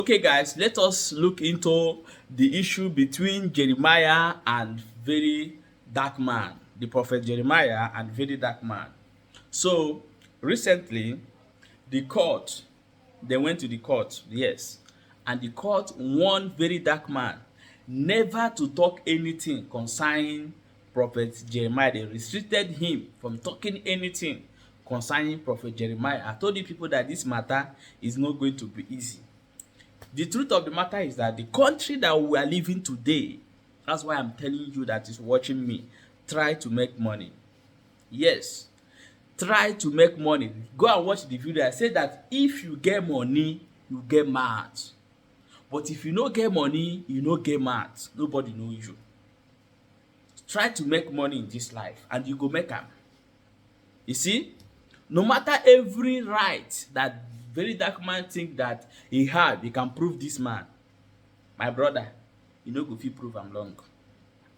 Okay, guys, let us look into the issue between Jeremiah and very dark man, the prophet Jeremiah and very dark man. So recently, the court, they went to the court, yes, and the court warned very dark man never to talk anything concerning prophet Jeremiah. They restricted him from talking anything concerning prophet Jeremiah. I told the people that this matter is not going to be easy. The truth of the matter is that the country that we are living today, that's why I'm telling you that is watching me, try to make money. Yes, try to make money. Go and watch the video. I said that if you get money, you get mad. But if you no get money, you no get mad. Nobody knows you. Try to make money in this life and you go make am. You see, no matter every right that very dark man think that he have, he can prove this man. My brother, you no go fit prove am long.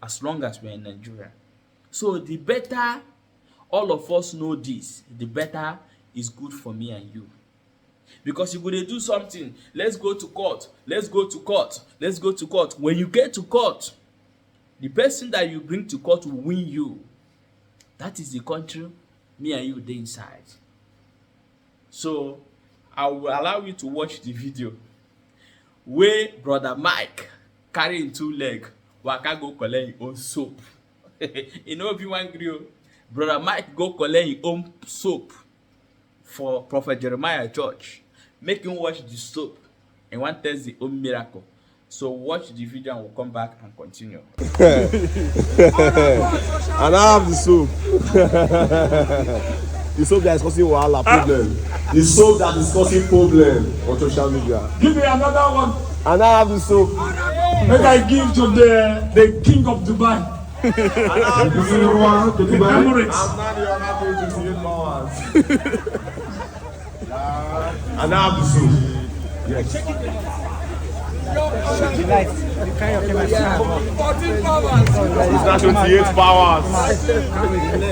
As long as we are in Nigeria. So the better all of us know this, the better is good for me and you. Because you go dey do something, let's go to court, let's go to court, let's go to court. When you get to court, the person that you bring to court will win you. That is the country me and you dey inside. So I will allow you to watch the video where brother Mike carry him 2 leg waka go collect him own soap. You know if you wan gree o, brother Mike go collect him own soap for prophet Jeremiah church. Make him watch the soap and wan test the own miracle. So watch the video and we'll come back and continue. And I have the soap. The soap that is causing wahala problem. The soap that is causing problem on social media. Give me another one. And I have the soap. Make I give to the king of Dubai. And I have the soap. The Emirates. I'm not the other 28 powers. And I have the soap. Yes. It's not 28 powers.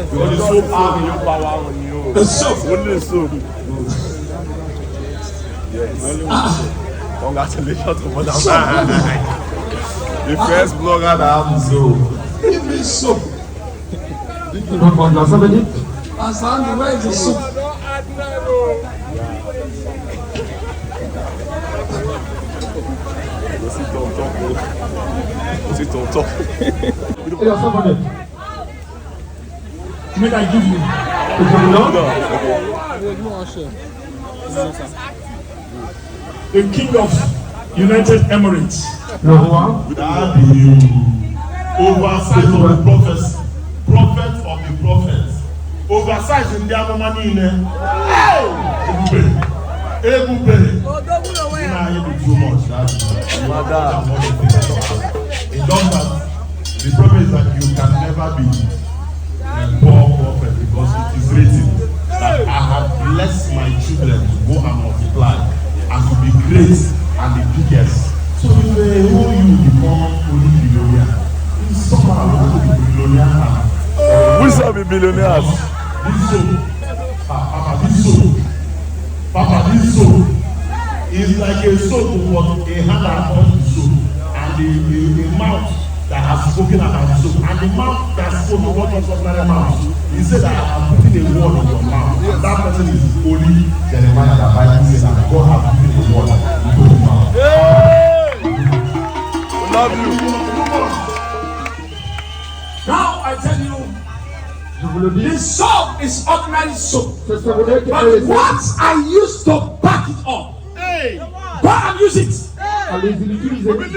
Because the soap have your power on you. The soap. Only the soap. Yes. Congratulations to Mother Mike. The first blogger that have the soap. Give me soap. Asante, where is the soap? Sit on top. Make I give you. The king of United Emirates. That the oversight of the prophets, prophet of the prophets, oversight in their money in there. Everybody. You do too much. It does that. The problem is that you can never be a poor prophet because it is written that I have blessed my children to go and multiply and to be great and the biggest. So if you become only billionaire, it's somehow going to be billionaire. We shall be billionaires. Papa, this soap is like a soap with a hand that holds the soap and the mouth that has spoken about the soap and the mouth that spoke about the mouth. He said that I am putting a word in your mouth. And that person is only Jeremiah that Bible says that God has put a word into his mouth. Love you. Now I tell you, the soap is ordinary soap. But once I used to back it up, go and use it.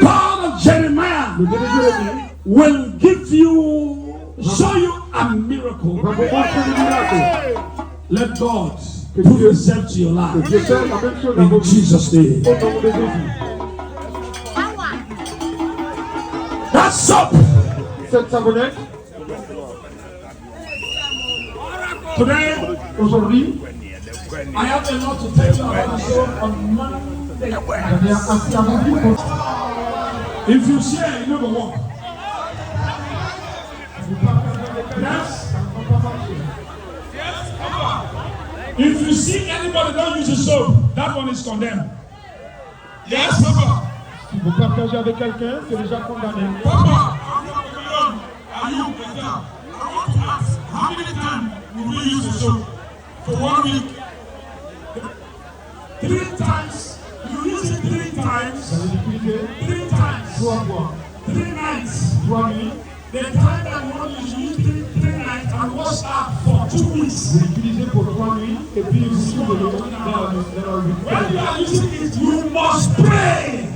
God of Jeremiah will give you, show you a miracle. Let God prove himself to your life. In Jesus' name. That's soap. Today, I have a lot to tell you about the soap on Monday. If you share, you never walk. Yes? If you see anybody don't use the soap, that one is condemned. Yes, Papa. Si vous partagez avec quelqu'un, c'est déjà condamné. Papa, are you better? I want to ask, how many times will we use the soap? For 1 week? 3 times. You use it 3 times. Vous allez l'utiliser 3 times. 3 fois, 3 nights. 3 nuits. The time that you want to use 3 nights and wash up for 2 weeks. Vous l'utilisez pour 3 nuits et puis vous souvenez dans le When you are using it, you must pray.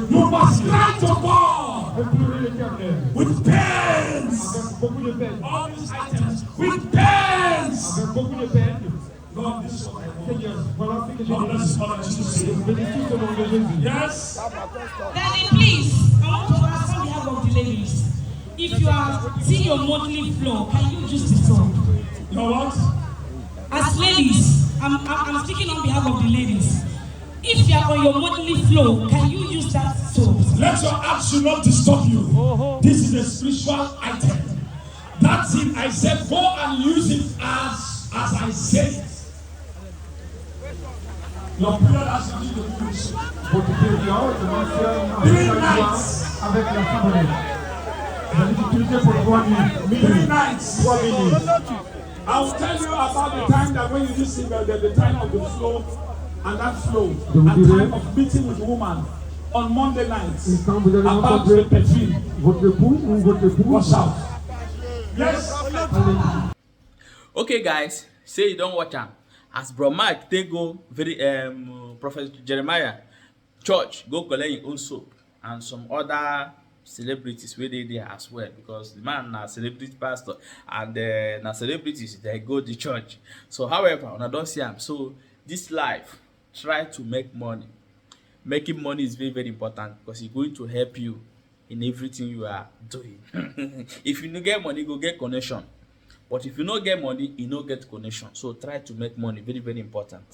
You must cry to God Vous pleurez l'Éternel with pains. avec beaucoup de peine. All these items with pains. Avec beaucoup de peine. God, this is what I want. Seigneur, voilà ce que j'ai God, dit. this is what I Jesus. Je bénis tout au nom de Jésus. Yes. Daddy, please, I want to ask on behalf of the ladies. If you are seeing your monthly flow, can you use the soap? You know what? As ladies, I'm speaking on behalf of the ladies. If you are on your monthly flow, can you use that soap? Let your action not disturb you. This is a spiritual item. That thing I said, go and use it as I say it. Your prayer has to do with this. Votre période commence Three avec la joie, nights. avec la savonnette. Vous allez l'utiliser pour 3 nuits. 3 Minuit. nights. 3 minutes. I will tell you about the time that when you use it, the time of the flow and that flow, vous and dirai- time of meeting with woman on Monday nights Et quand vous allez about rencontrer the perfume. votre époux ou votre épouse, Watch out. Yes. allez-y. Okay, guys, say you don't watch am. As Bro Mike take go Prophet Jeremiah church go collect him own soap and some other celebrities wey dey there as well, because the man na celebrity pastor and na celebrities dey go the church. So however, una don see am. So this life, try to make money. Making money is very, very important because it's going to help you in everything you are doing. If you no get money, go get connection. But if you no get money, you no get connection. So try to make money. Very, very important.